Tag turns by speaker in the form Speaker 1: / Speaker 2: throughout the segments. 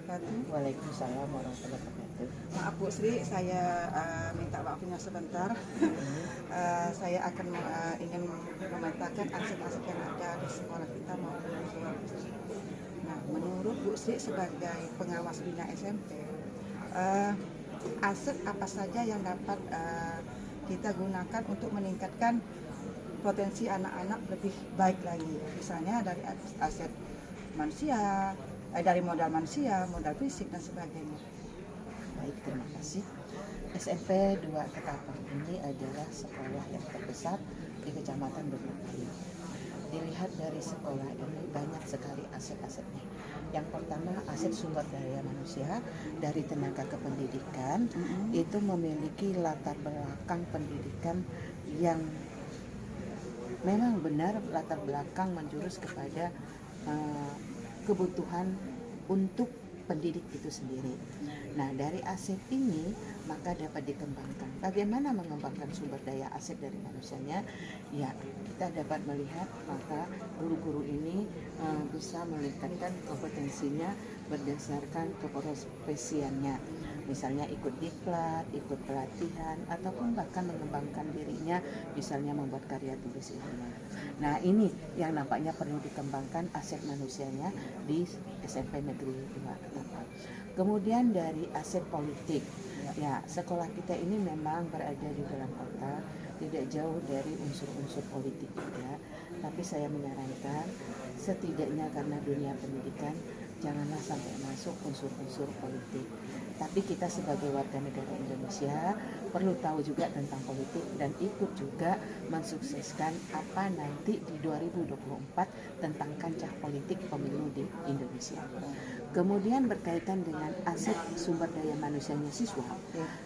Speaker 1: wabarakatuh.
Speaker 2: Waalaikumsalam warahmatullahi wabarakatuh.
Speaker 1: Maaf Bu Sri, saya minta waktunya sebentar. Saya akan ingin memetakan aset-aset yang ada di sekolah kita maupun di luar. Nah, menurut Bu Sri sebagai pengawas bina SMP, aset apa saja yang dapat kita gunakan untuk meningkatkan potensi anak-anak lebih baik lagi, misalnya dari aset manusia, dari modal manusia, modal fisik dan sebagainya.
Speaker 2: Baik, terima kasih. SMP 2 Ketapang ini adalah sekolah yang terbesar di Kecamatan Bendungan. Dilihat dari sekolah ini banyak sekali aset-asetnya. Yang pertama, aset sumber daya manusia dari tenaga kependidikan itu memiliki latar belakang pendidikan yang memang benar latar belakang menjurus kepada kebutuhan untuk pendidik itu sendiri. Nah, dari aset ini maka dapat dikembangkan. Bagaimana mengembangkan sumber daya aset dari manusianya? Ya, kita dapat melihat maka guru-guru ini bisa meningkatkan kompetensinya berdasarkan keprofesiannya. Misalnya ikut diklat, ikut pelatihan, ataupun bahkan mengembangkan dirinya, misalnya membuat karya tulis ilmiah. Nah, ini yang nampaknya perlu dikembangkan aset manusianya di SMP Negeri 2 Ketapang. Kemudian dari aset politik, ya sekolah kita ini memang berada di dalam kota, tidak jauh dari unsur-unsur politik juga. Tapi saya menyarankan setidaknya karena dunia pendidikan janganlah sampai masuk unsur-unsur politik. Tapi kita sebagai warga negara Indonesia perlu tahu juga tentang politik dan ikut juga mensukseskan apa nanti di 2024 tentang kancah politik pemilu di Indonesia. Kemudian berkaitan dengan aset sumber daya manusianya siswa.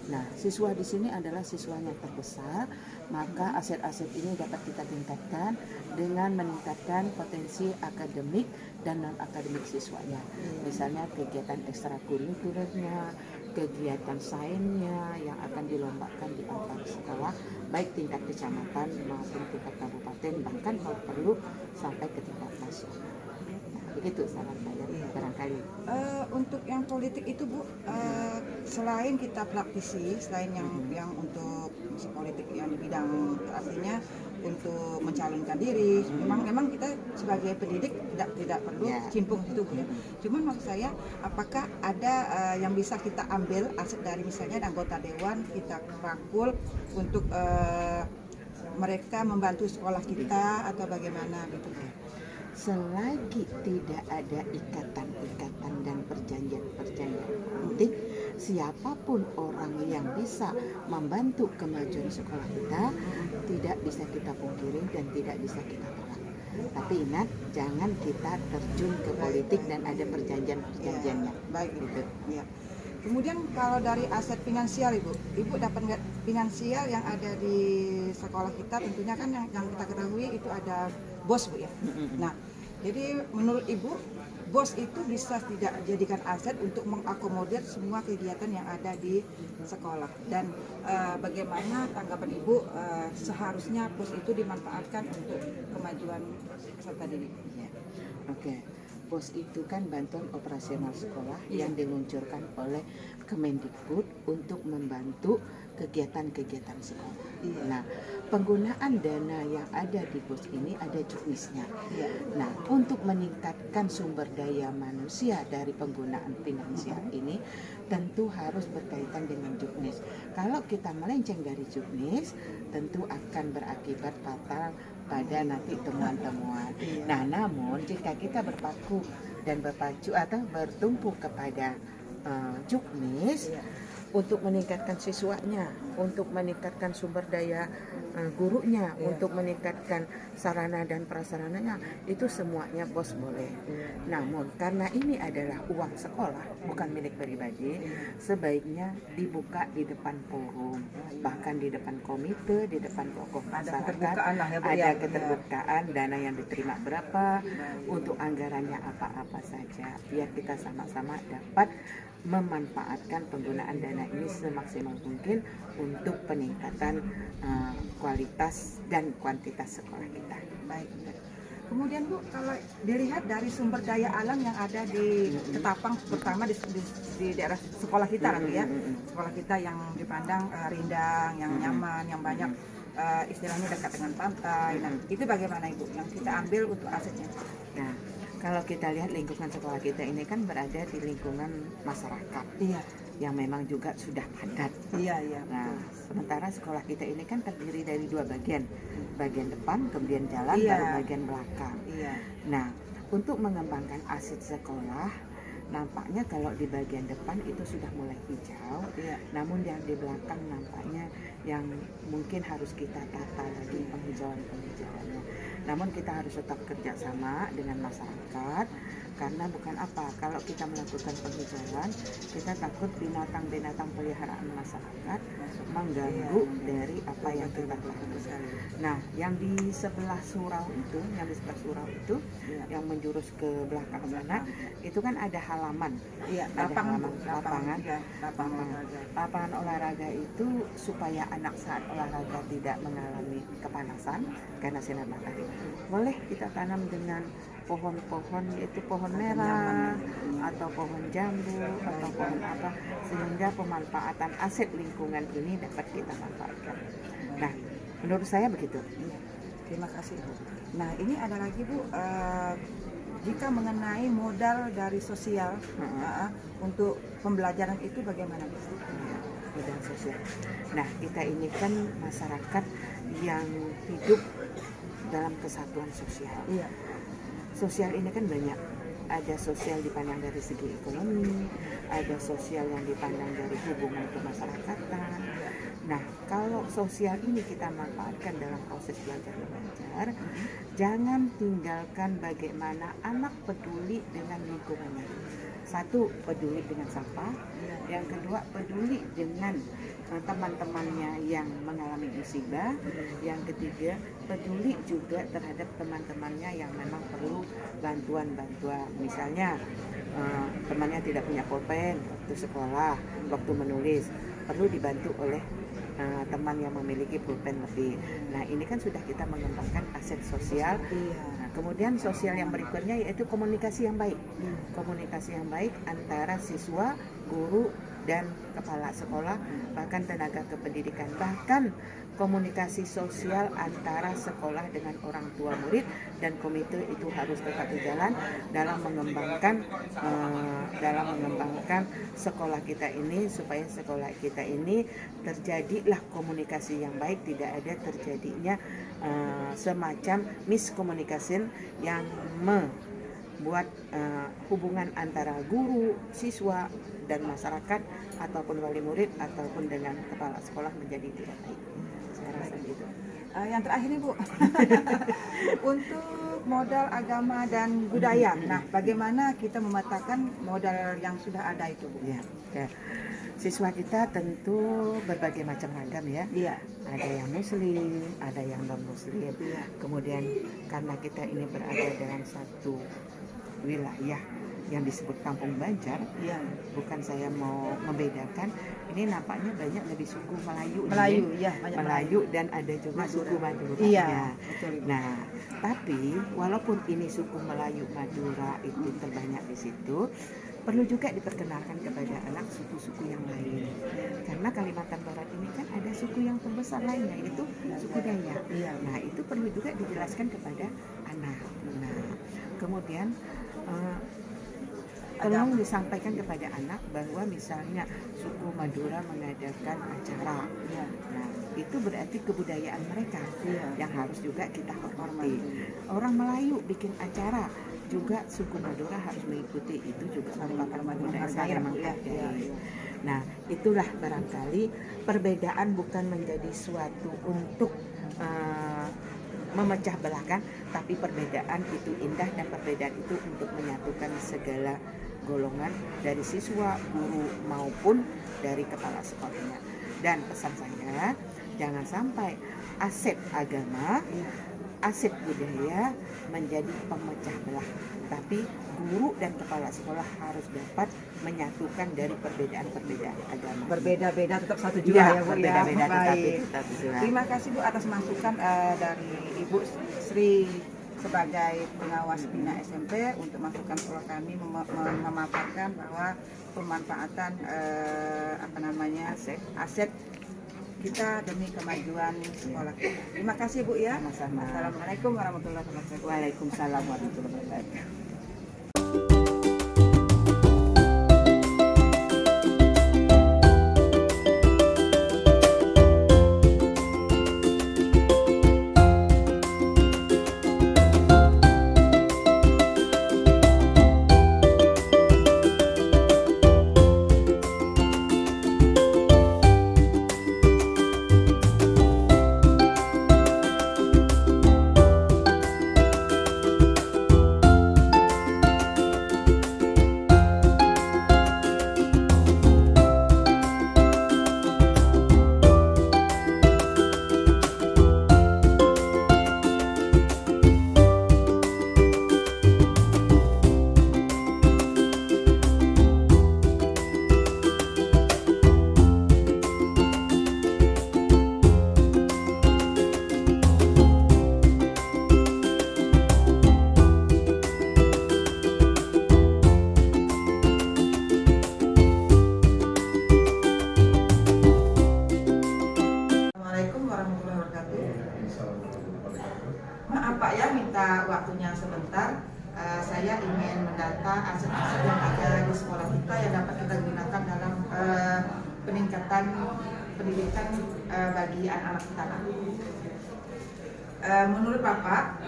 Speaker 2: Nah, siswa di sini adalah siswa yang terbesar, maka aset-aset ini dapat kita tingkatkan dengan meningkatkan potensi akademik dan non-akademik siswanya. Misalnya kegiatan ekstrakurikulernya, kegiatan sainsnya yang akan dilombakan di antar sekolah, baik tingkat kecamatan maupun tingkat kabupaten, bahkan kalau perlu sampai ke tingkat nasional. Begitu saran saya barangkali.
Speaker 1: Untuk yang politik itu Bu, selain kita praktisi, selain yang untuk politik yang di bidang artinya untuk mencalonkan diri, memang kita sebagai pendidik tidak perlu cimpung itu Bu ya. Cuman maksud saya, apakah ada yang bisa kita ambil aset dari misalnya anggota dewan, kita rangkul untuk mereka membantu sekolah kita atau bagaimana gitu?
Speaker 2: Selagi tidak ada ikatan-ikatan dan perjanjian-perjanjian politik, siapapun orang yang bisa membantu kemajuan sekolah kita tidak bisa kita pungkiri dan tidak bisa kita tolak. Tapi ingat, jangan kita terjun ke politik dan ada perjanjian-perjanjiannya.
Speaker 1: Baik gitu. Ya. Kemudian kalau dari aset finansial Ibu dapat nggak finansial yang ada di sekolah kita? Tentunya kan yang kita ketahui itu ada BOS Bu ya. Nah, jadi menurut Ibu, BOS itu bisa tidak jadikan aset untuk mengakomodir semua kegiatan yang ada di sekolah. Dan bagaimana tanggapan Ibu seharusnya BOS itu dimanfaatkan untuk kemajuan peserta didik?
Speaker 2: Ya. Oke. BOS itu kan bantuan operasional sekolah yang diluncurkan oleh Kemendikbud untuk membantu kegiatan-kegiatan sekolah. Nah, penggunaan dana yang ada di BOS ini ada juknisnya. Nah, untuk meningkatkan sumber daya manusia dari penggunaan finansial ini tentu harus berkaitan dengan juknis. Kalau kita melenceng dari juknis, tentu akan berakibat fatal pada nanti temuan-temuan. Nah, namun jika kita berpaku dan berpacu atau bertumpu kepada juknis untuk meningkatkan siswanya, untuk meningkatkan sumber daya gurunya, untuk meningkatkan sarana dan prasarananya, itu semuanya BOS boleh. Namun karena ini adalah uang sekolah, bukan milik pribadi, sebaiknya dibuka di depan forum, bahkan di depan komite, di depan tokoh masyarakat, ada keterbukaan, dana yang diterima berapa, untuk anggarannya apa-apa saja, biar kita sama-sama dapat memanfaatkan penggunaan dana ini semaksimal mungkin untuk peningkatan kualitas dan kuantitas sekolah kita.
Speaker 1: Baik. Kemudian Bu, kalau dilihat dari sumber daya alam yang ada di Ketapang, terutama di daerah sekolah kita nanti ya, sekolah kita yang dipandang rindang, yang nyaman, yang banyak istilahnya dekat dengan pantai. Nah, itu bagaimana Ibu yang kita ambil untuk asetnya?
Speaker 2: Nah, kalau kita lihat lingkungan sekolah kita ini kan berada di lingkungan masyarakat
Speaker 1: Iya,
Speaker 2: yang memang juga sudah padat.
Speaker 1: iya, iya.
Speaker 2: Nah,
Speaker 1: Betul.
Speaker 2: sementara sekolah kita ini kan terdiri dari dua bagian, bagian depan, kemudian jalan,
Speaker 1: Iya.
Speaker 2: baru bagian belakang.
Speaker 1: Iya,
Speaker 2: Nah, untuk mengembangkan aset sekolah, nampaknya kalau di bagian depan itu sudah mulai hijau,
Speaker 1: iya.
Speaker 2: namun yang di belakang nampaknya yang mungkin harus kita tata lagi penghijauannya. Namun kita harus tetap kerjasama dengan masyarakat, karena bukan apa, kalau kita melakukan penghijauan, kita takut binatang-binatang peliharaan masyarakat mengganggu dari apa yang kita lakukan. Nah, yang di sebelah surau itu,
Speaker 1: Iya.
Speaker 2: yang menjurus ke belakang sana, itu kan ada halaman.
Speaker 1: Iya,
Speaker 2: Ada
Speaker 1: lapangan,
Speaker 2: lapangan.
Speaker 1: iya, lapangan olahraga.
Speaker 2: Lapangan olahraga itu supaya anak saat olahraga tidak mengalami kepanasan karena sinar matahari. Boleh kita tanam dengan pohon-pohon, yaitu pohon merah atau pohon jambu atau pohon apa, sehingga pemanfaatan aset lingkungan ini dapat kita manfaatkan. Nah, menurut saya begitu.
Speaker 1: Terima kasih Bu. Nah, ini ada lagi Bu, jika mengenai modal dari sosial untuk pembelajaran itu bagaimana Bu?
Speaker 2: Modal sosial. Nah, kita ini kan masyarakat yang hidup dalam kesatuan sosial.
Speaker 1: Iya.
Speaker 2: Sosial ini kan banyak. Ada sosial dipandang dari segi ekonomi, ada sosial yang dipandang dari hubungan kemasyarakatan. Nah, kalau sosial ini kita manfaatkan dalam proses belajar mengajar, jangan tinggalkan bagaimana anak peduli dengan lingkungannya. Satu, peduli dengan sampah. Yang kedua, peduli dengan teman-temannya yang mengalami musibah. Yang ketiga, peduli juga terhadap teman-temannya yang memang perlu bantuan-bantuan. Misalnya temannya tidak punya pulpen waktu sekolah, waktu menulis, perlu dibantu oleh teman yang memiliki pulpen lebih. Nah, ini kan sudah kita mengembangkan aset sosial. Nah, kemudian sosial yang berikutnya yaitu komunikasi yang baik. Komunikasi yang baik antara siswa, guru, dan kepala sekolah, bahkan tenaga kependidikan, bahkan komunikasi sosial antara sekolah dengan orang tua murid dan komite itu harus tetap berjalan dalam mengembangkan sekolah kita ini, supaya sekolah kita ini terjadilah komunikasi yang baik, tidak ada terjadinya semacam miscommunication yang membuat hubungan antara guru, siswa, dan masyarakat ataupun wali murid ataupun dengan kepala sekolah menjadi tidak baik. Saya rasa gitu.
Speaker 1: Yang terakhir nih Bu, untuk modal agama dan budaya. Nah, bagaimana kita memetakan modal yang sudah ada itu Bu?
Speaker 2: Ya. Siswa kita tentu berbagai macam ragam ya.
Speaker 1: Iya.
Speaker 2: Ada yang muslim, ada yang non muslim.
Speaker 1: Iya.
Speaker 2: Kemudian karena kita ini berada dalam satu wilayah yang disebut Kampung Banjar,
Speaker 1: Iya.
Speaker 2: bukan saya mau membedakan, ini nampaknya banyak lebih suku Melayu,
Speaker 1: Iya, banyak
Speaker 2: Melayu dan ada juga
Speaker 1: Madura.
Speaker 2: suku Madura.
Speaker 1: Iya,
Speaker 2: Ya.
Speaker 1: betul Ibu.
Speaker 2: Nah, tapi walaupun ini suku Melayu Madura itu terbanyak di situ, perlu juga diperkenalkan kepada anak suku-suku yang lain. Karena Kalimantan Barat ini kan ada suku yang terbesar lainnya, yaitu suku Dayak.
Speaker 1: Iya.
Speaker 2: Nah, itu perlu juga dijelaskan kepada anak. Nah, kemudian tolong disampaikan kepada anak bahwa misalnya suku Madura mengadakan acara.
Speaker 1: Iya.
Speaker 2: Nah, itu berarti kebudayaan mereka
Speaker 1: Iya.
Speaker 2: yang harus juga kita hormati. Orang Melayu bikin acara, juga suku Madura harus mengikuti, itu juga merupakan budaya saling menghargai. Nah, itulah barangkali perbedaan bukan menjadi suatu untuk memecah belahkan, tapi perbedaan itu indah dan perbedaan itu untuk menyatukan segala golongan dari siswa, guru maupun dari kepala sekolahnya. Dan pesan saya, jangan sampai aset agama, aset budaya menjadi pemecah belah, tapi guru dan kepala sekolah harus dapat menyatukan dari perbedaan-perbedaan agama.
Speaker 1: Berbeda-beda tetap satu jua ya Bu ya.
Speaker 2: Berbeda-beda tetapi
Speaker 1: Baik.
Speaker 2: tetap jua.
Speaker 1: Terima kasih Bu atas masukan dari Ibu Sri sebagai pengawas bina SMP untuk masukan sekolah kami memaparkan bahwa pemanfaatan aset kita demi kemajuan sekolah kita. Terima kasih Bu ya.
Speaker 2: Sama-sama.
Speaker 1: Assalamualaikum warahmatullahi wabarakatuh.
Speaker 2: Waalaikumsalam warahmatullahi wabarakatuh.
Speaker 1: Maaf Pak ya, minta waktunya sebentar. Saya ingin mendata aset-aset yang ada di sekolah kita yang dapat kita gunakan dalam peningkatan pendidikan bagi anak-anak kita. Menurut Bapak,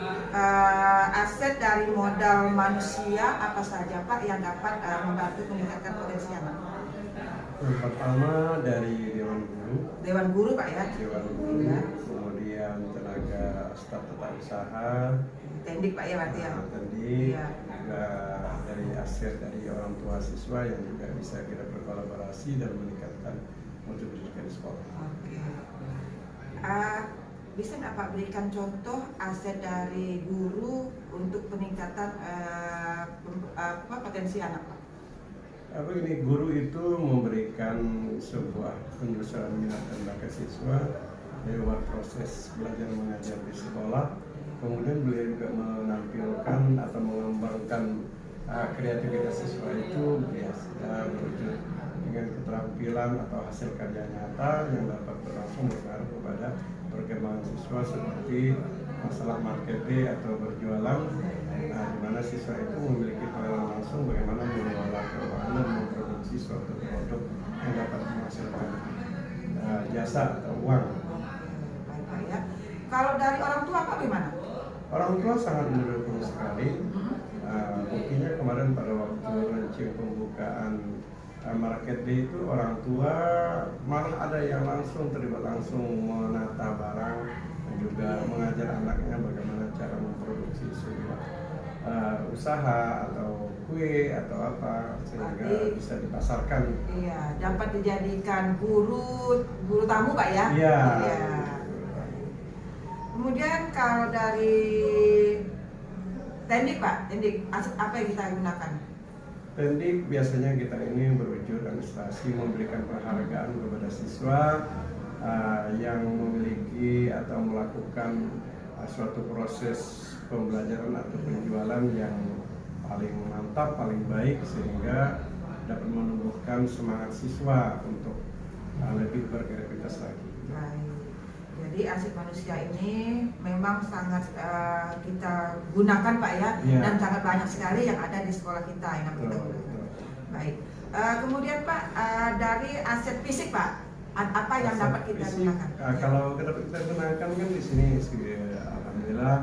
Speaker 1: aset dari modal manusia apa saja Pak yang dapat membantu meningkatkan potensi anak?
Speaker 3: Yang pertama dari
Speaker 1: Dewan Guru Pak ya?
Speaker 3: Dewan Guru,
Speaker 1: Ya.
Speaker 3: kemudian tenaga staf tata usaha,
Speaker 1: Tendik Pak ya berarti ya?
Speaker 3: Tendik,
Speaker 1: Iya.
Speaker 3: juga dari aset dari orang tua siswa yang juga bisa kita berkolaborasi dan meningkatkan mutu pendidikan di sekolah.
Speaker 1: Oke. Bisa nggak Pak berikan contoh aset dari guru untuk peningkatan potensi anak Pak?
Speaker 3: Begini, guru itu memberikan sebuah penelusuran minat dan bakat siswa lewat proses belajar mengajar di sekolah. Kemudian beliau juga menampilkan atau mengembangkan kreativitas siswa itu biasa berwujud dengan keterampilan atau hasil karya nyata yang dapat langsung berpengaruh kepada perkembangan siswa seperti masalah marketing atau berjualan, di mana siswa itu memiliki pengalaman langsung bagaimana mengelola keuangan dan memproduksi suatu produk yang dapat menghasilkan jasa atau uang.
Speaker 1: Baik Pak ya. Kalau dari orang tua Pak gimana?
Speaker 3: Orang tua sangat mendukung sekali. Buktinya kemarin pada waktu launching pembukaan market day itu orang tua malah ada yang langsung terlibat langsung menata barang dan juga mengajar anaknya bagaimana cara memproduksi sebuah usaha atau kue atau apa sehingga bisa dipasarkan.
Speaker 1: Iya, dapat dijadikan guru tamu Pak ya?
Speaker 3: Iya.
Speaker 1: Iya. Kemudian kalau dari Tendik Pak, Tendik aset apa yang kita gunakan?
Speaker 3: Tendik biasanya kita ini berwujud administrasi memberikan penghargaan kepada siswa yang memiliki atau melakukan suatu proses pembelajaran atau penjualan yang paling mantap, paling baik sehingga dapat menumbuhkan semangat siswa untuk lebih berkreativitas lagi.
Speaker 1: Baik. Jadi aset manusia ini memang sangat kita gunakan Pak ya,
Speaker 3: Ya.
Speaker 1: dan sangat banyak sekali yang ada di sekolah kita yang kita
Speaker 3: Betul,
Speaker 1: gunakan.
Speaker 3: betul.
Speaker 1: Baik. Kemudian Pak, dari aset fisik Pak, apa yang
Speaker 3: Aset
Speaker 1: dapat kita
Speaker 3: fisik,
Speaker 1: gunakan?
Speaker 3: kalau kita gunakan kan di sini alhamdulillah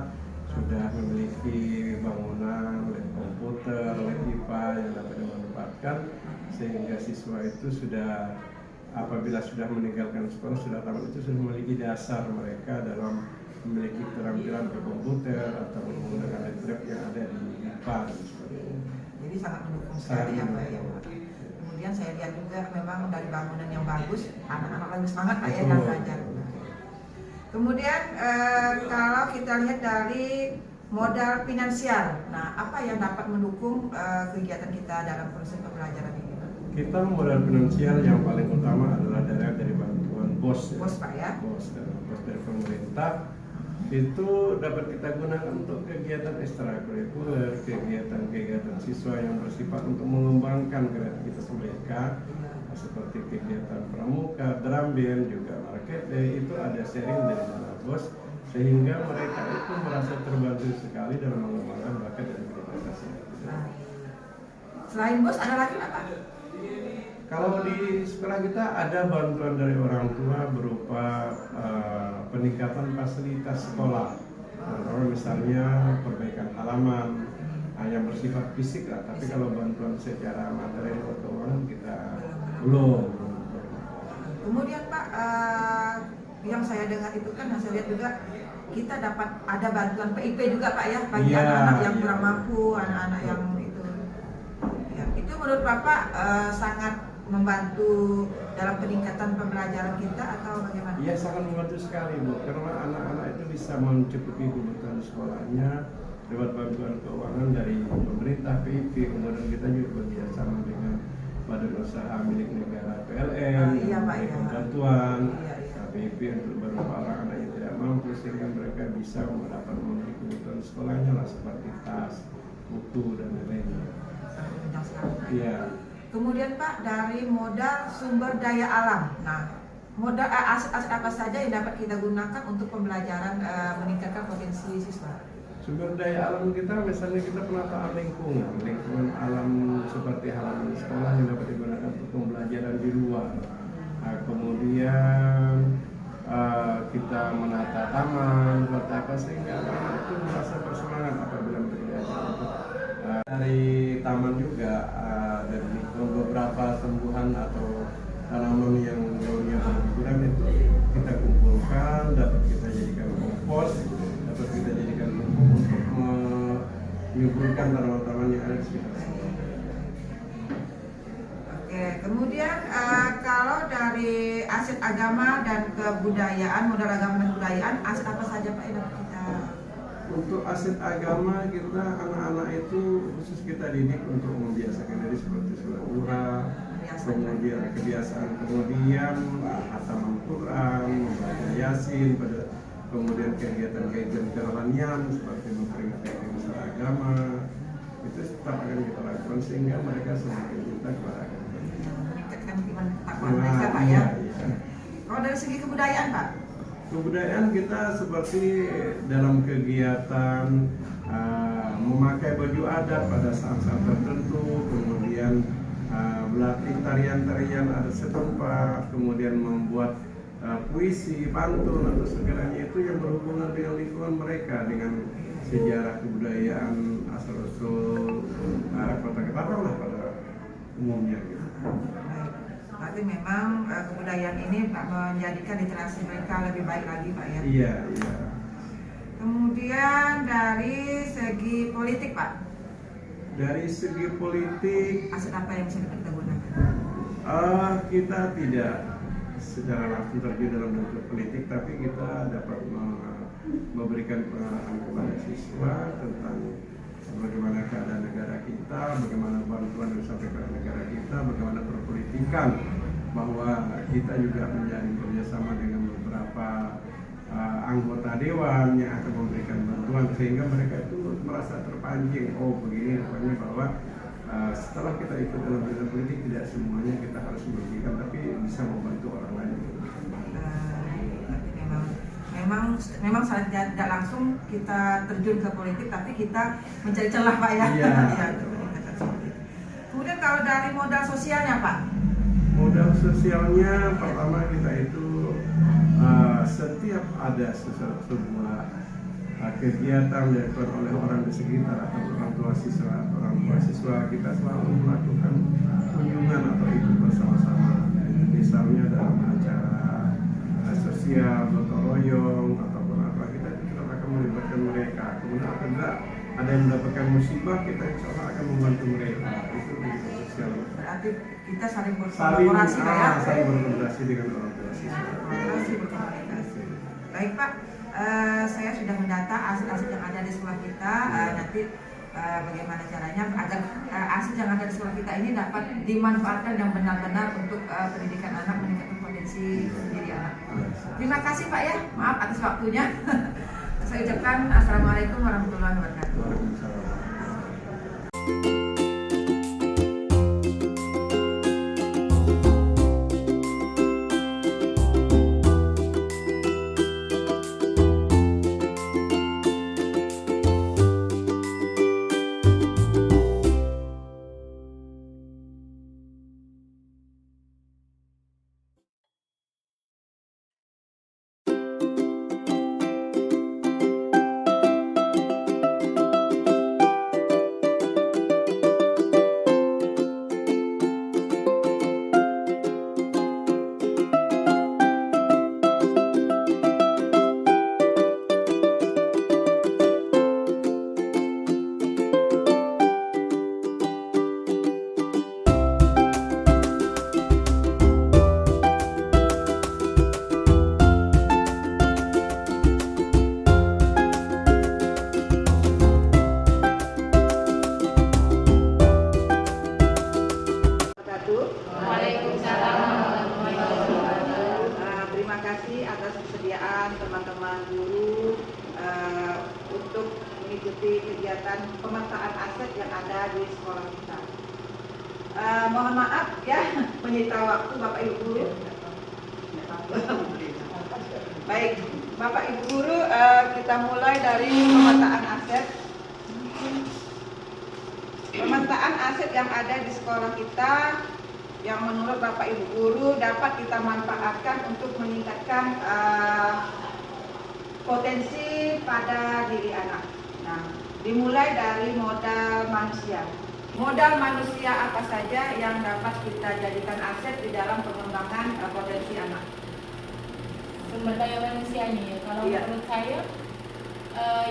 Speaker 3: sudah memiliki bangunan, lab komputer, lab IPA yang dapat dimanfaatkan sehingga siswa itu sudah apabila sudah meninggalkan sekolah sudah tamat itu sudah memiliki dasar mereka dalam memiliki keterampilan berkomputer atau menggunakan lab yang ada di IPA dan sebagainya.
Speaker 1: Jadi sangat mendukung sekali ya Pak ya. Kemudian saya lihat juga memang dari bangunan yang bagus, anak-anak lagi semangat Pak ya dalam belajar. Kemudian kalau kita lihat dari modal finansial, nah apa yang dapat mendukung kegiatan kita dalam proses pembelajaran ini?
Speaker 3: Kita modal finansial yang paling utama adalah dari bantuan BOS.
Speaker 1: BOS Pak ya?
Speaker 3: BOS dari pemerintah itu dapat kita gunakan untuk kegiatan ekstrakurikuler, kegiatan siswa yang bersifat untuk mengembangkan kreativitas mereka, seperti kegiatan pramuka, drum band, juga market day. Itu ada sharing dari Dana Bos, sehingga mereka itu merasa terbantu sekali dalam mengembangkan bakat dan kreativitasnya.
Speaker 1: Selain Bos ada lagi nggak, Pak?
Speaker 3: Kalau di sekolah kita ada bantuan dari orang tua berupa peningkatan fasilitas sekolah. Kalau misalnya perbaikan halaman yang bersifat fisik lah, tapi kalau bantuan secara materi atau keuangan kita belum.
Speaker 1: Kemudian Pak, yang saya dengar itu kan, saya lihat juga kita dapat ada bantuan PIP juga Pak ya, bagi
Speaker 3: Iya,
Speaker 1: anak-anak yang
Speaker 3: iya.
Speaker 1: kurang mampu, anak-anak yang itu. Ya, itu menurut Bapak sangat membantu dalam peningkatan pembelajaran kita atau bagaimana?
Speaker 3: Iya, sangat membantu sekali Bu, karena anak-anak itu bisa mencukupi kebutuhan sekolahnya lewat bantuan keuangan dari pemerintah, PIP. Kemudian kita juga bekerjasama dengan badan usaha milik negara PLN,
Speaker 1: Iya, Pak,
Speaker 3: memberikan
Speaker 1: iya.
Speaker 3: bantuan
Speaker 1: Iya, iya.
Speaker 3: PIP untuk beberapa anak-anak yang tidak mampu, sehingga mereka bisa mendapat memenuhi kebutuhan sekolahnya lah, seperti tas, buku dan lain-lain.
Speaker 1: Banyak sekali, Pak.
Speaker 3: Iya.
Speaker 1: Kemudian Pak, dari modal sumber daya alam. Nah, modal aset-aset apa saja yang dapat kita gunakan untuk pembelajaran meningkatkan potensi siswa?
Speaker 3: Sumber daya alam kita, misalnya kita penataan lingkungan alam seperti halaman sekolah yang dapat digunakan untuk pembelajaran di luar. Nah, kemudian kita menata taman, seperti apa, sehingga anak itu merasa bersemangat apabila belajar. Dari taman juga dari beberapa tumbuhan atau tanaman yang daunnya berguguran itu kita kumpulkan, dapat kita jadikan kompos, dapat kita jadikan pupuk untuk menyuburkan tanaman-tanaman yang ada di sekitar sekolah.
Speaker 1: Oke, kemudian kalau dari aset agama dan kebudayaan, modal agama dan kebudayaan, aset apa saja Pak yang dapat kita?
Speaker 3: Untuk aset agama kita, anak-anak itu khusus kita didik untuk membiasakan diri seperti sholat duha, kemudian kemudian hataman Quran, membaca Yasin, kemudian kegiatan-kegiatan kerohanian seperti memperingati unsur agama, itu tetap akan kita lakukan sehingga mereka semakin cinta kepada agama.
Speaker 1: Meningkatkan iman takwa mereka Pak ya. Kalau dari segi kebudayaan Pak?
Speaker 3: Kebudayaan kita seperti dalam kegiatan memakai baju adat pada saat-saat tertentu, kemudian berlatih tarian-tarian adat setempat, kemudian membuat puisi, pantun atau segalanya itu yang berhubungan dengan lingkungan mereka, dengan sejarah kebudayaan asal-usul kota Ketapang lah pada umumnya gitu.
Speaker 1: Berarti memang kebudayaan ini menjadikan literasi mereka lebih baik lagi Pak ya?
Speaker 3: Iya, iya.
Speaker 1: Kemudian dari segi politik Pak?
Speaker 3: Dari segi politik,
Speaker 1: Aset apa yang bisa kita gunakan?
Speaker 3: kita tidak secara langsung terjun dalam bentuk politik, tapi kita dapat memberikan pengarahan kepada siswa tentang bagaimana keadaan negara kita, bagaimana bantuan yang disampaikan oleh negara kita, bagaimana perpolitikan, bahwa kita juga menjalin kerjasama dengan beberapa anggota dewan yang akan memberikan bantuan, sehingga mereka itu merasa terpancing, oh begini rupanya, bahwa setelah kita ikut dalam dunia politik tidak semuanya kita harus merugikan, tapi bisa membantu orang lain.
Speaker 1: Memang saat tidak langsung kita terjun ke politik, tapi kita mencari celah Pak ya.
Speaker 3: Iya.
Speaker 1: Ya, kemudian kalau dari modal sosialnya Pak?
Speaker 3: Modal sosialnya pertama kita itu setiap ada sebuah kegiatan dilakukan oleh orang di sekitar atau orang tua siswa kita selalu melakukan kunjungan atau ikut bersama-sama, misalnya dalam acara sosial, gotong royong ataupun apa, kita tetap akan melibatkan mereka. Kemudian apabila ada yang mendapatkan musibah, kita insya Allah akan membantu mereka. Itu begitu sosial.
Speaker 1: Berarti kita saling berkolaborasi Pak ya?
Speaker 3: Saling berkolaborasi dengan orang tua siswa.
Speaker 1: Berkomunikasi. Baik Pak, saya sudah mendata aset-aset yang ada di sekolah kita. Nanti bagaimana caranya agar aset yang ada di sekolah kita ini dapat dimanfaatkan yang benar-benar untuk pendidikan anak, meningkatkan potensi diri anak. Terima kasih Pak ya, maaf atas waktunya. Saya ucapkan Assalamualaikum warahmatullahi wabarakatuh.
Speaker 3: Waalaikumsalam.
Speaker 1: Terima kasih atas kesediaan teman-teman guru untuk mengikuti kegiatan pemetaan aset yang ada di sekolah kita. Mohon maaf ya menyita waktu Bapak Ibu guru. Baik, Bapak Ibu guru, kita mulai dari pemetaan aset. Pemetaan aset yang ada di sekolah kita yang menurut Bapak Ibu guru dapat kita manfaatkan untuk meningkatkan potensi pada diri anak. Nah, dimulai dari modal manusia. Modal manusia apa saja yang dapat kita jadikan aset di dalam pengembangan potensi anak?
Speaker 4: Sumber daya manusianya ya. Kalau
Speaker 1: Iya.
Speaker 4: menurut saya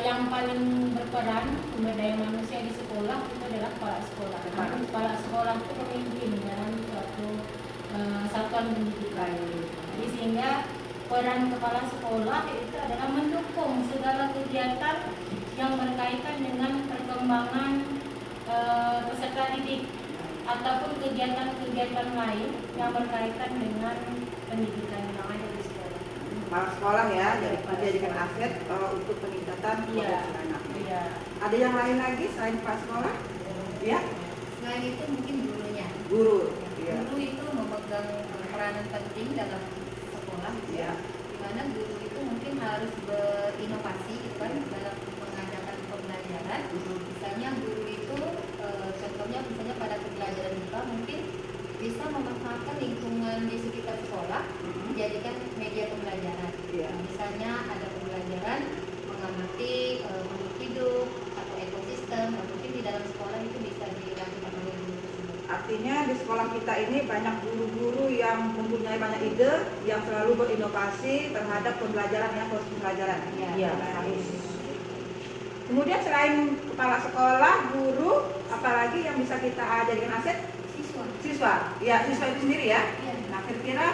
Speaker 4: yang paling berperan sumber daya manusia di sekolah itu adalah kepala sekolah. Karena kepala sekolah itu pemimpin dalam suatu satuan pendidikan. Jadi sehingga peran kepala sekolah itu adalah mendukung segala kegiatan yang berkaitan dengan perkembangan peserta didik ataupun kegiatan-kegiatan lain yang berkaitan dengan pendidikan yang ada di sekolah.
Speaker 1: Kepala sekolah ya, jadi dijadikan aset untuk peningkatan
Speaker 4: Iya.
Speaker 1: potensi anak.
Speaker 4: Iya.
Speaker 1: Ada yang lain lagi selain kepala sekolah? Ya,
Speaker 5: Selain itu mungkin gurunya.
Speaker 1: guru. Iya.
Speaker 5: Guru itu memegang peranan penting dalam sekolah, gitu
Speaker 1: Iya.
Speaker 5: ya. Di mana guru itu mungkin harus berinovasi, gitu kan, dalam mengadakan pembelajaran. Misalnya guru itu, contohnya misalnya pada pembelajaran IPA mungkin bisa memanfaatkan lingkungan di sekitar sekolah dijadikan media pembelajaran.
Speaker 1: Iya.
Speaker 5: Misalnya ada pembelajaran mengamati makhluk hidup atau ekosistem, mungkin di dalam sekolah itu bisa dilakukan oleh guru tersebut.
Speaker 1: Artinya di sekolah kita ini banyak guru-guru yang mempunyai banyak ide, yang selalu berinovasi terhadap pembelajaran ya, proses pembelajaran.
Speaker 5: Iya.
Speaker 1: Bagus. Kemudian selain kepala sekolah, guru, apalagi yang bisa kita jadikan aset?
Speaker 5: Siswa.
Speaker 1: Siswa. Ya, siswa itu sendiri ya.
Speaker 5: Iya.
Speaker 1: Nah, kira-kira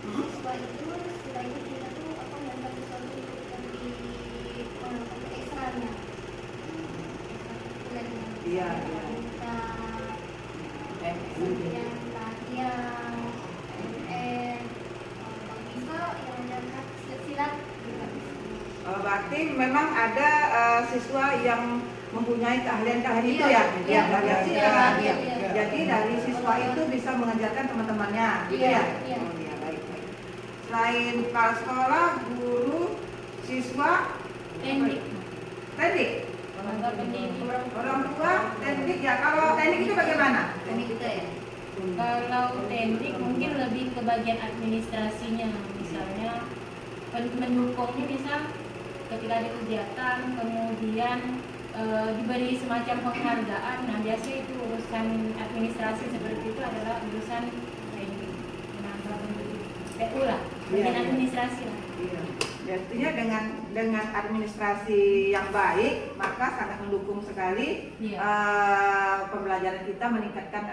Speaker 5: Siswa itu selain kita tuh apa yang tadi suatu yang di ekstranya.
Speaker 1: Iya,
Speaker 5: Kita kemudian latihan, bisa yang ada silat juga.
Speaker 1: berarti memang ada siswa yang mempunyai keahlian-keahlian itu ya,
Speaker 5: Iya,
Speaker 1: keahlian
Speaker 5: iya,
Speaker 1: silat.
Speaker 5: iya, iya.
Speaker 1: Jadi dari siswa itu bisa mengajarkan teman-temannya, gitu
Speaker 5: Iya,
Speaker 1: ya.
Speaker 5: iya.
Speaker 1: Oh, iya, baik. Selain kepala sekolah, guru, siswa,
Speaker 4: Teknik.
Speaker 1: teknik,
Speaker 4: Lembaga pendidik.
Speaker 1: orang tua, teknik ya. Kalau teknik itu bagaimana?
Speaker 5: Teknik kita ya.
Speaker 4: Kalau teknik mungkin lebih ke bagian administrasinya, misalnya mendukungnya bisa ketika ada kegiatan kemudian diberi semacam penghargaan. Nah biasanya itu urusan administrasi seperti itu adalah urusan teknik, tenaga pendidik, PU lah, bagian
Speaker 1: Iya.
Speaker 4: administrasi lah.
Speaker 1: Iya. Artinya dengan administrasi yang baik, maka sangat mendukung sekali
Speaker 4: Iya.
Speaker 1: pembelajaran kita meningkatkan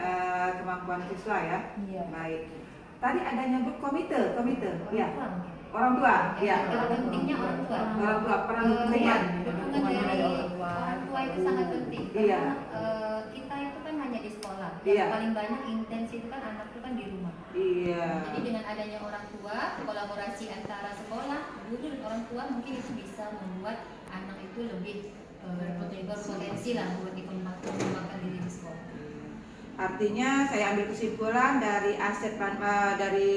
Speaker 1: kemampuan siswa ya.
Speaker 4: Iya.
Speaker 1: Baik. Tadi ada nyebut komite, ya.
Speaker 5: Orang.
Speaker 1: Orang tua, ya.
Speaker 5: Yang pentingnya orang tua.
Speaker 1: Orang tua peran
Speaker 5: Iya,
Speaker 1: dukungan.
Speaker 5: dukungan dari orang tua itu sangat penting.
Speaker 1: Iya.
Speaker 5: Karena kita itu kan hanya di sekolah.
Speaker 1: Iya.
Speaker 5: Yang paling banyak intens itu kan anak itu kan di rumah.
Speaker 1: Iya.
Speaker 5: Jadi dengan adanya orang tua, kolaborasi antara sekolah guru dan orang tua mungkin itu bisa membuat anak itu lebih berpotensi lah buat dikembangkan diri di sekolah.
Speaker 1: Artinya saya ambil kesimpulan dari aset dari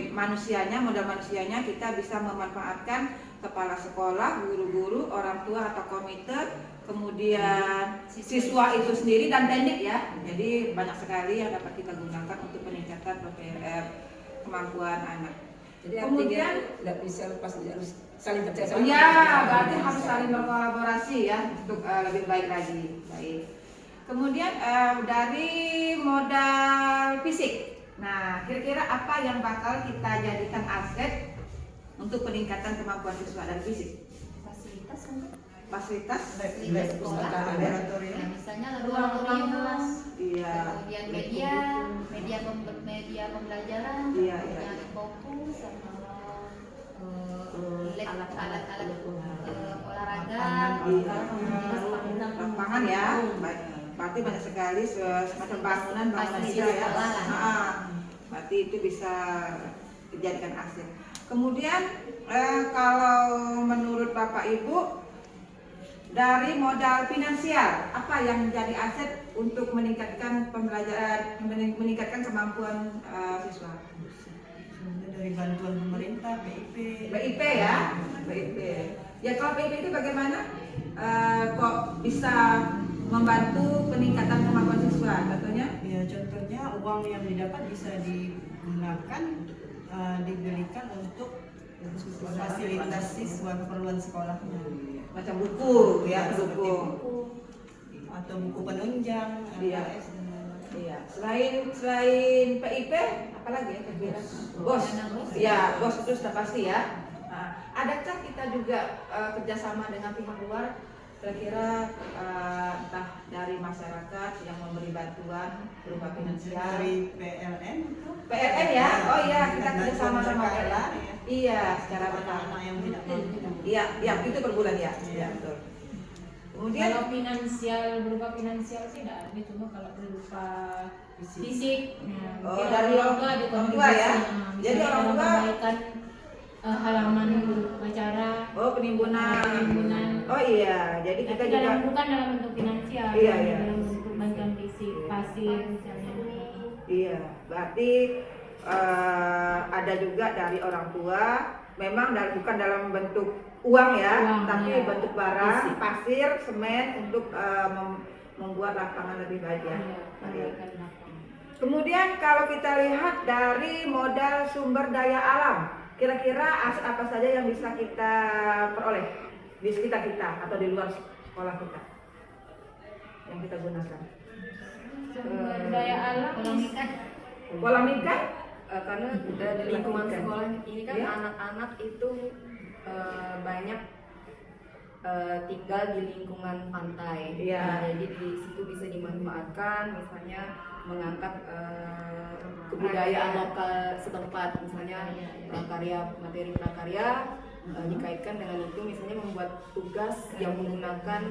Speaker 1: manusianya, modal manusianya, kita bisa memanfaatkan kepala sekolah, guru-guru, orang tua atau komite, kemudian siswa itu sendiri dan teknik ya. Jadi banyak sekali yang dapat kita gunakan untuk peningkatan kemampuan anak.
Speaker 6: Jadi
Speaker 1: Kemudian
Speaker 6: tidak bisa lepas, harus saling percaya sama.
Speaker 1: ya, berarti harus saling berkolaborasi ya untuk lebih baik lagi. Baik. Kemudian dari modal fisik. Nah, kira-kira apa yang bakal kita jadikan aset untuk peningkatan kemampuan siswa dari fisik?
Speaker 5: Fasilitas mungkin.
Speaker 1: Fasilitas
Speaker 5: Fasilitas sekolah.
Speaker 6: Laboratorium.
Speaker 5: Ya, misalnya
Speaker 4: Ruang-ruang
Speaker 5: laboratorium,
Speaker 4: kelas.
Speaker 1: Iya.
Speaker 5: kemudian media pembelajaran,
Speaker 1: Iya,
Speaker 5: kemudian
Speaker 1: iya.
Speaker 5: fokus sama alat-alat olahraga,
Speaker 1: Lapangan ya. Baik. Berarti banyak sekali semacam bangunan juga ya.
Speaker 5: sekolah lah.
Speaker 1: Nah, berarti itu bisa dijadikan aset. Kemudian kalau menurut Bapak Ibu dari modal finansial apa yang menjadi aset untuk meningkatkan pembelajaran, meningkatkan kemampuan siswa?
Speaker 6: Dari bantuan pemerintah, BIP.
Speaker 1: BIP ya, BIP. Ya kalau BIP itu bagaimana? Kok bisa membantu peningkatan kemampuan siswa? Contohnya?
Speaker 6: Ya, contohnya uang yang didapat bisa digunakan diberikan untuk fasilitas siswa keperluan sekolahnya.
Speaker 1: Macam buku ya,
Speaker 6: Seperti
Speaker 1: pendukung.
Speaker 6: buku atau buku penunjang,
Speaker 1: Iya.
Speaker 6: LKS dan lain-lain.
Speaker 1: Iya. Selain PIP, apalagi ya kira-kira? Bos. Ya, bos itu sudah pasti ya. Nah, adakah kita juga kerjasama dengan pihak luar? Kira-kira entah dari masyarakat yang memberi bantuan berupa finansial.
Speaker 6: Dari PLN itu.
Speaker 1: PLN ya? Oh iya, kita kerjasama sama
Speaker 6: berkala,
Speaker 1: PLN.
Speaker 6: ya.
Speaker 1: Iya, secara berkala.
Speaker 6: Anak-anak yang tidak mampu.
Speaker 1: Iya, iya itu per bulan ya.
Speaker 6: Iya.
Speaker 1: Iya, betul. Kemudian
Speaker 4: Kalau finansial berupa finansial sih tidak ada, cuma kalau berupa fisik, nah,
Speaker 1: Oh,
Speaker 4: mungkin
Speaker 1: dari orang tua
Speaker 4: dikontribusi.
Speaker 1: ya?
Speaker 4: Nah,
Speaker 1: Jadi
Speaker 4: misalnya
Speaker 1: orang
Speaker 4: dalam
Speaker 1: tua-
Speaker 4: perbaikan halaman acara,
Speaker 1: penimbunan. Oh iya, jadi kita
Speaker 4: tapi
Speaker 1: juga
Speaker 4: bukan dalam bentuk finansial,
Speaker 1: Iya, iya.
Speaker 4: dalam bentuk bantuan fisik, pasir misalnya.
Speaker 1: iya, berarti ada juga dari orang tua, memang bukan dalam bentuk uang ya,
Speaker 4: Uang,
Speaker 1: tapi
Speaker 4: iya.
Speaker 1: bentuk barang, pasir, semen untuk membuat lapangan lebih baik ya.
Speaker 4: Iya,
Speaker 1: Baik.
Speaker 4: perbaikan lapangan.
Speaker 1: Kemudian kalau kita lihat dari modal sumber daya alam, kira-kira aset apa saja yang bisa kita peroleh di sekitar kita atau di luar sekolah kita yang kita gunakan?
Speaker 4: Sumber daya alam
Speaker 5: kolam ikan.
Speaker 1: Kolam ikan?
Speaker 7: Karena di lingkungan sekolah ini kan
Speaker 1: Ya.
Speaker 7: anak-anak itu banyak tinggal di lingkungan pantai.
Speaker 1: Iya.
Speaker 7: Nah, jadi di situ bisa dimanfaatkan, misalnya mengangkat kebudayaan lokal setempat, misalnya prakarya, materi prakarya dikaitkan dengan itu, misalnya membuat tugas yang menggunakan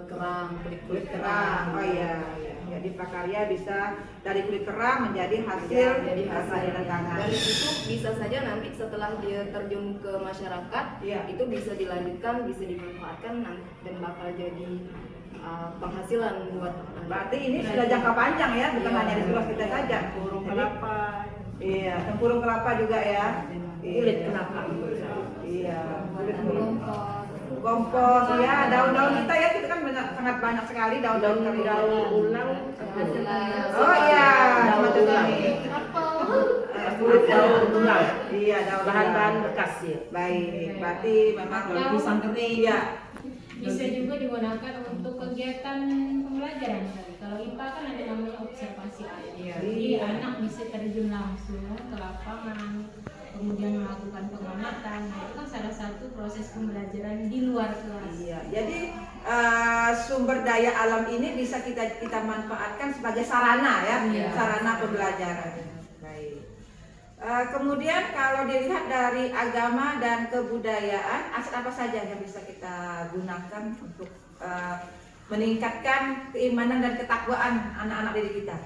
Speaker 7: kerang, kulit
Speaker 1: Kerang. Oh iya. Jadi prakarya bisa dari kulit kerang menjadi hasil
Speaker 7: jadi hasil
Speaker 1: kerajinan tangan.
Speaker 7: dari itu bisa saja nanti setelah dia terjun ke masyarakat,
Speaker 1: Iya.
Speaker 7: itu bisa dilanjutkan, bisa dimanfaatkan dan bakal jadi penghasilan buat
Speaker 1: Berarti ini sudah jangka panjang ya, bukan
Speaker 7: Iya.
Speaker 1: hanya di sekolah kita saja.
Speaker 6: Burung
Speaker 1: Jadi-
Speaker 6: kelapa.
Speaker 1: Iya, tempurung kelapa juga ya.
Speaker 7: kulit
Speaker 1: Iya.
Speaker 7: kelapa.
Speaker 1: Iya, kulit
Speaker 5: Buatan kompos.
Speaker 1: kompos ya, daun-daun kita ya, kita kan sangat banyak sekali daun-daun kering.
Speaker 7: ulang
Speaker 1: Oh iya,
Speaker 7: daun
Speaker 1: semacam
Speaker 7: ulang.
Speaker 1: ini.
Speaker 7: Daun ulang.
Speaker 1: Iya, daun
Speaker 7: Bahan-bahan
Speaker 1: ulang.
Speaker 7: bekas ya.
Speaker 1: Baik, berarti memang
Speaker 4: Atau
Speaker 1: pisang kering. Iya.
Speaker 4: bisa juga digunakan untuk kegiatan pembelajaran tadi. Kalau IPA kan ada namanya observasi air.
Speaker 1: Iya.
Speaker 4: Jadi anak bisa terjun langsung ke lapangan, kemudian melakukan pengamatan. Nah, itu kan salah satu proses pembelajaran di luar kelas.
Speaker 1: Iya, jadi sumber daya alam ini bisa kita manfaatkan sebagai sarana ya,
Speaker 4: Iya.
Speaker 1: sarana pembelajaran. Baik. Kemudian kalau dilihat dari agama dan kebudayaan, aset apa saja yang bisa kita gunakan untuk meningkatkan keimanan dan ketakwaan anak-anak didik kita?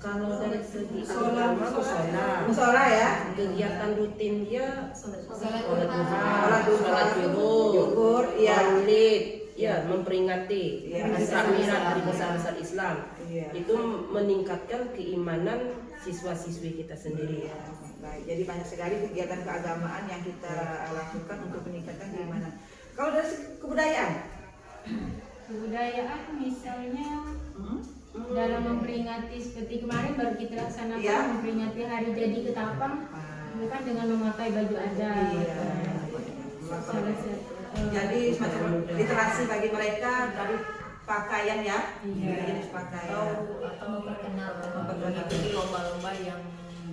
Speaker 8: Kalau dari segi
Speaker 6: Sholat,
Speaker 8: agama musola,
Speaker 1: Musola ya.
Speaker 8: kegiatan rutin dia
Speaker 5: Sholat
Speaker 8: sholat
Speaker 5: duha.
Speaker 8: duha,
Speaker 1: Sholat duha,
Speaker 8: sholat zuhur,
Speaker 1: zuhur, iya.
Speaker 8: maulid, ya memperingati
Speaker 1: Iya.
Speaker 8: hari takbiran hari besar-besar Islam.
Speaker 1: Iya.
Speaker 8: Itu meningkatkan keimanan siswa-siswi kita sendiri.
Speaker 1: Iya, baik. Jadi banyak sekali kegiatan keagamaan yang kita lakukan untuk meningkatkan keimanan. Kalau dari segi kebudayaan,
Speaker 4: Kebudayaan misalnya
Speaker 1: hmm?
Speaker 4: dalam memperingati seperti kemarin baru kita laksanakan
Speaker 1: Iya.
Speaker 4: memperingati hari jadi Ketapang, itu kan dengan memakai baju adat.
Speaker 1: Iya.
Speaker 4: Salah satu.
Speaker 1: Jadi semacam literasi bagi mereka dari pakaian ya,
Speaker 4: Iya.
Speaker 1: jenis pakaian.
Speaker 7: atau
Speaker 5: Memperkenalkan.
Speaker 7: mengikuti lomba-lomba yang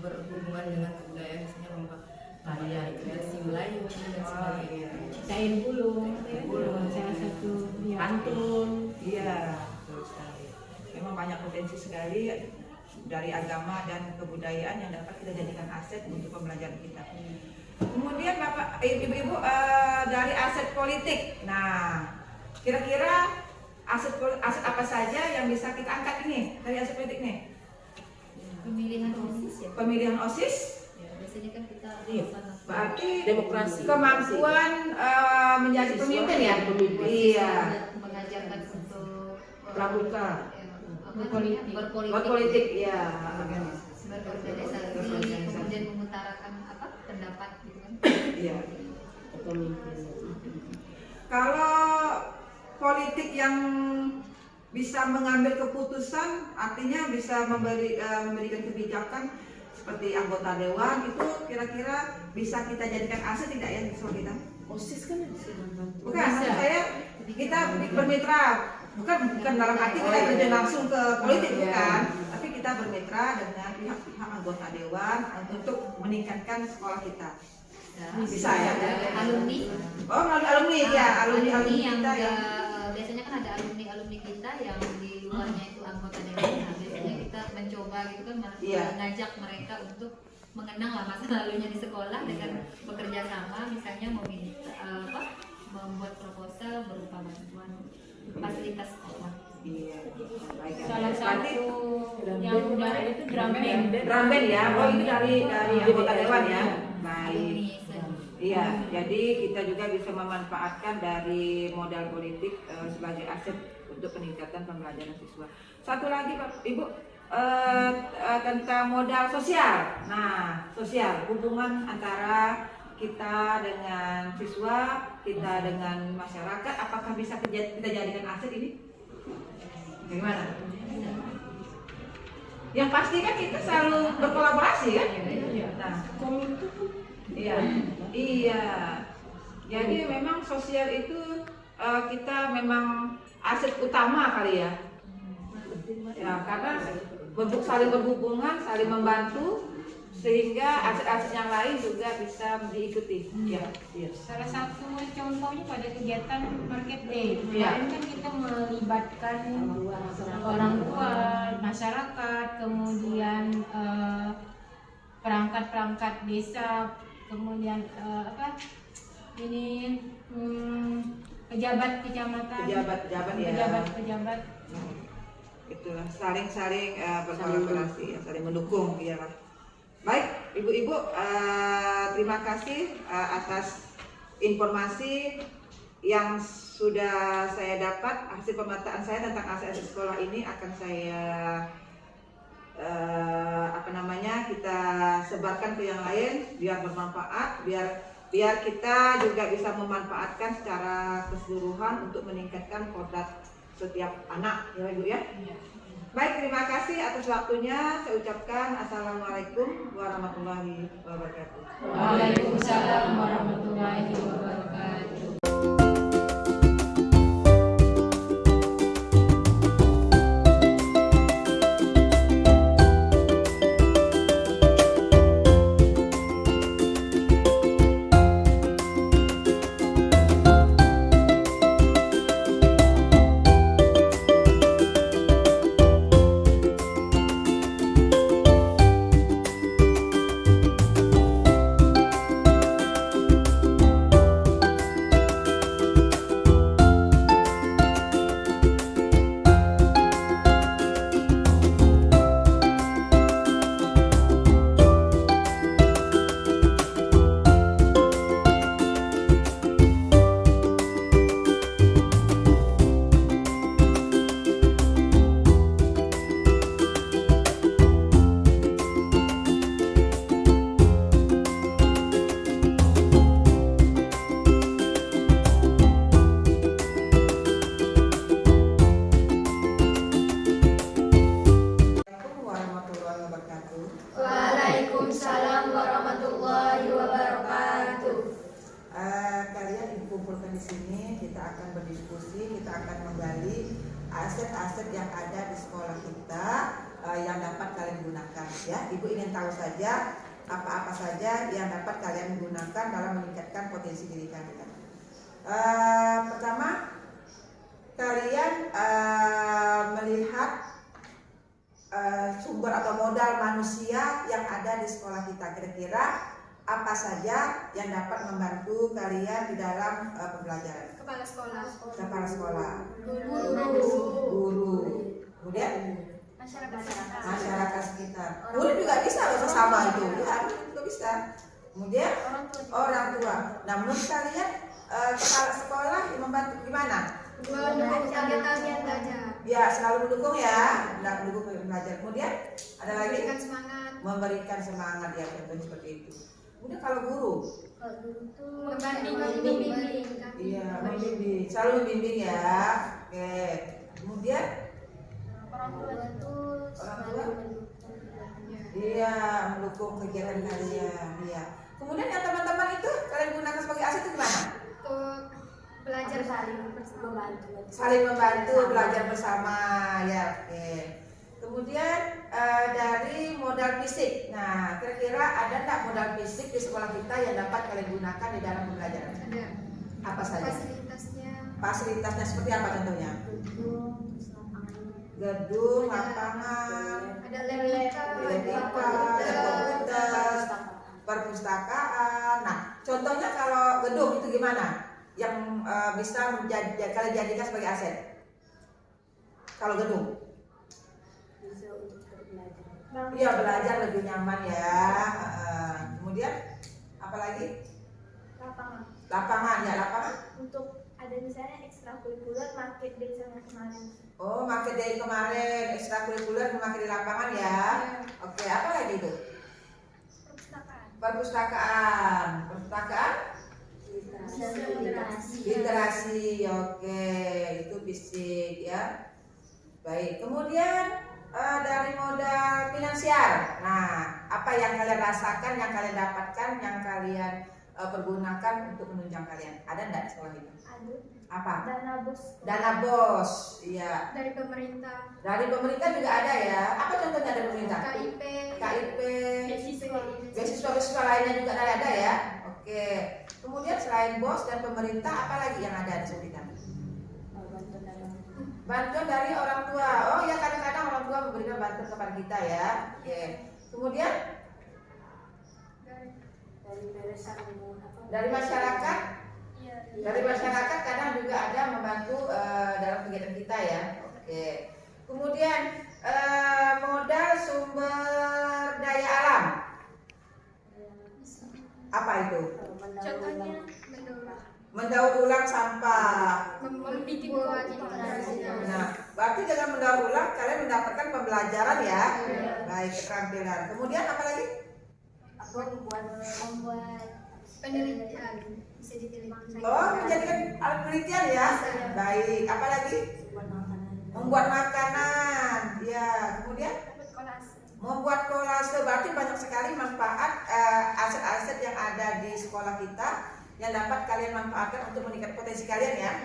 Speaker 7: berhubungan dengan kebudayaan, misalnya lomba tarian kreasi Melayu dan sebagainya.
Speaker 4: Cair bulung, salah satu ya.
Speaker 7: Pantun.
Speaker 1: Iya, betul sekali. Memang banyak potensi sekali dari agama dan kebudayaan yang dapat kita jadikan aset untuk pembelajaran kita. Kemudian Bapak, Ibu-ibu dari aset politik. Nah, kira-kira aset apa saja yang bisa kita angkat ini dari aset politik nih?
Speaker 5: Pemilihan OSIS ya.
Speaker 1: Pemilihan OSIS,
Speaker 5: Ya, biasanya kan kita
Speaker 8: Iya.
Speaker 5: melaksanakan
Speaker 1: berarti
Speaker 8: Demokrasi.
Speaker 1: kemampuan menjadi
Speaker 8: Siswa
Speaker 1: pemimpin ya.
Speaker 8: pemimpin.
Speaker 1: Iya.
Speaker 5: mengajarkan untuk
Speaker 8: Pramuka.
Speaker 4: Berpolitik.
Speaker 1: Berpolitik ya.
Speaker 5: berorganisasi, kemudian mengutarakan pendapat gitu kan.
Speaker 1: Iya.
Speaker 8: Pemimpin.
Speaker 1: Kalau politik yang bisa mengambil keputusan, artinya bisa memberikan kebijakan seperti anggota dewan, itu kira-kira bisa kita jadikan aset tidak ya di siswa kita?
Speaker 8: OSIS kan
Speaker 1: Bukan, maksud saya kita bermitra, bukan dalam arti kita terjun langsung ke politik, bukan, tapi kita bermitra dengan pihak-pihak anggota dewan untuk meningkatkan sekolah kita. Bisa ya?
Speaker 5: Alumni.
Speaker 1: Oh, melalui alumni ya, alumni
Speaker 5: Alumni yang
Speaker 1: kita ya.
Speaker 5: biasanya kan ada alumni kita yang di luarnya itu anggota dewan. Nah, biasanya kita mencoba gitu kan
Speaker 1: Iya.
Speaker 5: mengajak mereka untuk mengenang lah masa lalunya di sekolah dengan bekerja sama, misalnya membuat proposal berupa bantuan fasilitas sekolah.
Speaker 1: Iya, baik.
Speaker 4: Salah
Speaker 1: Berarti
Speaker 4: satu yang menarik itu drum band.
Speaker 1: drum band ya, oh itu dari anggota dewan ya. Baik.
Speaker 5: Alumni seni.
Speaker 1: Iya, jadi kita juga bisa memanfaatkan dari modal politik sebagai aset untuk peningkatan pembelajaran siswa. Satu lagi Pak, Ibu, tentang modal sosial. Nah, sosial, hubungan antara kita dengan siswa, kita dengan masyarakat, apakah bisa kita jadikan aset ini? Bagaimana? Yang pasti kan kita selalu berkolaborasi kan? Nah, iya, iya. Jadi memang sosial itu kita memang aset utama kali ya. Ya, karena saling berhubungan, saling membantu, sehingga aset-aset yang lain juga bisa diikuti. Ya, iya.
Speaker 4: Salah satu contohnya pada kegiatan Market Day.
Speaker 1: Iya.
Speaker 4: Kemarin kan kita melibatkan orang tua, masyarakat, kemudian perangkat-perangkat desa, kemudian pejabat kecamatan,
Speaker 1: Pejabat-pejabat ya.
Speaker 4: pejabat-pejabat.
Speaker 1: Itulah saling-saling berkolaborasi, saling mendukung, iyalah. Baik, ibu-ibu, terima kasih atas informasi yang sudah saya dapat. Hasil pemetaan saya tentang aset-aset sekolah ini akan saya kita sebarkan ke yang lain biar bermanfaat, biar kita juga bisa memanfaatkan secara keseluruhan untuk meningkatkan kodrat setiap anak, ya Ibu ya. Baik, terima kasih atas waktunya. Saya ucapkan Assalamualaikum warahmatullahi wabarakatuh.
Speaker 4: Waalaikumsalam warahmatullahi wabarakatuh.
Speaker 1: wabarakatuh.
Speaker 5: Waalaikumsalam warahmatullahi wabarakatuh.
Speaker 1: Kalian dikumpulkan di sini, kita akan berdiskusi, kita akan menggali aset-aset yang ada di sekolah kita yang dapat kalian gunakan. Ya, Ibu ingin tahu saja apa-apa saja yang dapat kalian gunakan dalam meningkatkan potensi diri kalian. Pertama, kalian melihat sumber atau modal manusia yang ada di sekolah kita. Kira-kira apa saja yang dapat membantu kalian di dalam pembelajaran?
Speaker 5: Kepala sekolah.
Speaker 1: Kepala sekolah,
Speaker 5: Guru.
Speaker 1: kemudian
Speaker 5: Masyarakat.
Speaker 1: sekitar. Guru juga bisa loh sesama itu, ya guru juga bisa. Kemudian orang tua. Nah, menurut kalian kepala sekolah membantu gimana?
Speaker 5: Mendukung kalian belajar.
Speaker 1: Ya, selalu mendukung ya, mendukung belajar. Kemudian ada lagi
Speaker 5: Memberikan semangat.
Speaker 1: memberikan semangat, ya contohnya seperti itu. Kemudian kalau guru,
Speaker 5: Membimbing.
Speaker 1: iya membimbing, selalu membimbing ya. Oke. Kemudian
Speaker 5: Orang tua itu
Speaker 1: orang tua, iya mendukung kegiatan kalian. Iya. Kemudian yang teman-teman itu kalian gunakan sebagai aset itu gimana?
Speaker 5: untuk belajar saling membantu.
Speaker 1: Saling membantu, belajar bersama, ya. Oke. Kemudian dari modal fisik. Nah, kira-kira ada nggak modal fisik di sekolah kita yang dapat kalian gunakan di dalam pembelajaran?
Speaker 5: Ada
Speaker 1: Apa saja?
Speaker 5: fasilitasnya.
Speaker 1: Fasilitasnya seperti apa contohnya? Gedung, lapangan,
Speaker 5: Ada lelika,
Speaker 1: ada komputer, perpustakaan. Nah, contohnya kalau gedung itu gimana? Yang bisa kalian jadikan sebagai aset? Kalau gedung? Iya, belajar lebih nyaman ya. Kemudian apa lagi? Lapangan ya, lapangan.
Speaker 9: Untuk ada misalnya ekstrakurikuler market day sama kemarin.
Speaker 1: Oh, market day kemarin, ekstrakurikuler memakai di lapangan ya. Oke, apa lagi itu? Perpustakaan. Literasi. Oke, itu fisik ya. Baik. Kemudian dari modal finansial. Nah, apa yang kalian rasakan, yang kalian dapatkan, yang kalian pergunakan untuk menunjang kalian? Ada enggak di sekolah ini?
Speaker 9: Ada
Speaker 1: Apa?
Speaker 9: dana bos.
Speaker 1: Iya.
Speaker 5: dari pemerintah,
Speaker 1: Dari pemerintah juga ada ya. Apa contohnya dari pemerintah?
Speaker 5: KIP,
Speaker 1: Beasiswa lainnya juga ada ya. Oke. Kemudian selain bos dan pemerintah, apa lagi yang ada di sekolah kita? Bantuan dari orang tua. Oh ya, kadang-kadang orang tua memberikan bantuan kepada kita ya. Oke. Kemudian dari masyarakat. Dari masyarakat kadang juga ada membantu dalam kegiatan kita ya. Oke. Kemudian modal sumber daya alam. Apa itu?
Speaker 5: contohnya
Speaker 1: Mendaur ulang sampah.
Speaker 5: membuat
Speaker 1: Nah, berarti dengan mendaur ulang kalian mendapatkan pembelajaran ya. Baik, keterampilan. Kemudian apa lagi?
Speaker 9: Membuat
Speaker 5: penelitian, bisa diteliti.
Speaker 1: Oh, menjadikan alat penelitian ya. Baik, apa lagi? Membuat makanan. Ya, kemudian membuat kolase. Berarti banyak sekali manfaat aset-aset yang ada di sekolah kita yang dapat kalian manfaatkan untuk meningkatkan potensi kalian ya.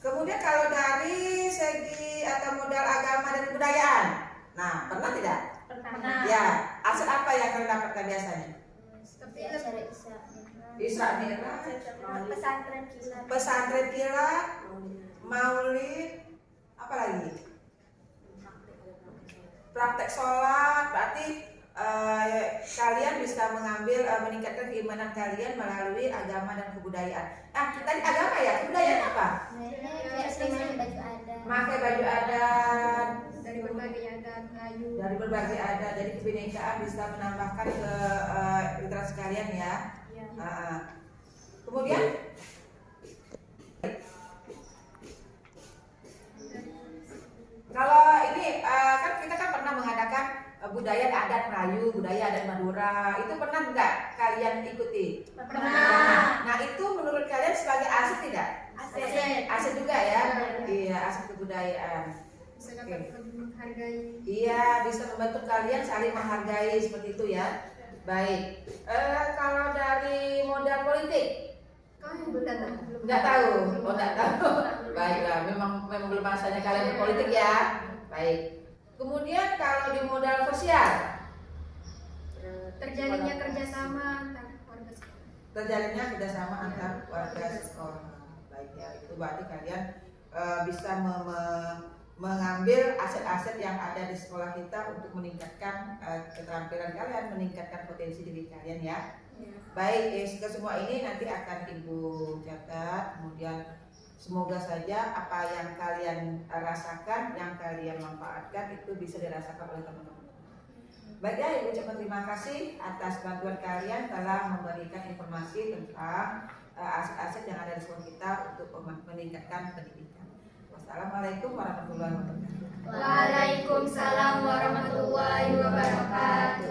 Speaker 1: Kemudian kalau dari segi atau modal agama dan kebudayaan, nah pernah tidak?
Speaker 9: Pernah.
Speaker 1: Ya, aset apa yang kalian dapatkan biasanya?
Speaker 5: Seperti
Speaker 1: Isra Mi'raj, pesantren kilat, maulid, apa lagi? Praktek sholat. Berarti kalian bisa mengambil meningkatkan keimanan kalian melalui agama dan kebudayaan. Nah, tadi agama ya, kebudayaan apa? Pakai baju adat,
Speaker 5: dari berbagai adat, kayu.
Speaker 1: dari berbagai adat. Jadi kebinekaan bisa menambahkan ke literasi kalian ya. Kemudian kalau ini kan kita kan pernah mengadakan budaya adat Melayu, budaya adat Madura. Itu pernah nggak kalian ikuti?
Speaker 5: Pernah.
Speaker 1: Nah, itu menurut kalian sebagai aset tidak?
Speaker 5: Aset.
Speaker 1: Aset juga ya? Iya, aset kebudayaan.
Speaker 5: Bisa
Speaker 9: dapat lebih menghargai.
Speaker 10: Iya, bisa membantu kalian saling menghargai seperti itu ya. Baik. Kalau dari modal politik,
Speaker 9: Kau belum datang?
Speaker 10: nggak tahu. Oh, nggak tahu. Baiklah, memang belum masanya kalian berpolitik ya. Baik. Kemudian kalau di modal sosial,
Speaker 9: Terjalinnya kerjasama antar warga sekolah.
Speaker 10: terjalinnya kerjasama antar warga sekolah. Baik ya, itu berarti kalian bisa mengambil aset-aset yang ada di sekolah kita untuk meningkatkan keterampilan kalian, meningkatkan potensi diri kalian ya. Baik, ke semua ini nanti akan Ibu catat, kemudian semoga saja apa yang kalian rasakan, yang kalian manfaatkan itu bisa dirasakan oleh teman-teman. Baik ya, Ibu ucapkan terima kasih atas bantuan kalian telah memberikan informasi tentang aset-aset yang ada di sekolah kita untuk meningkatkan pendidikan. Wassalamualaikum warahmatullahi wabarakatuh.
Speaker 9: Waalaikumsalam warahmatullahi wabarakatuh.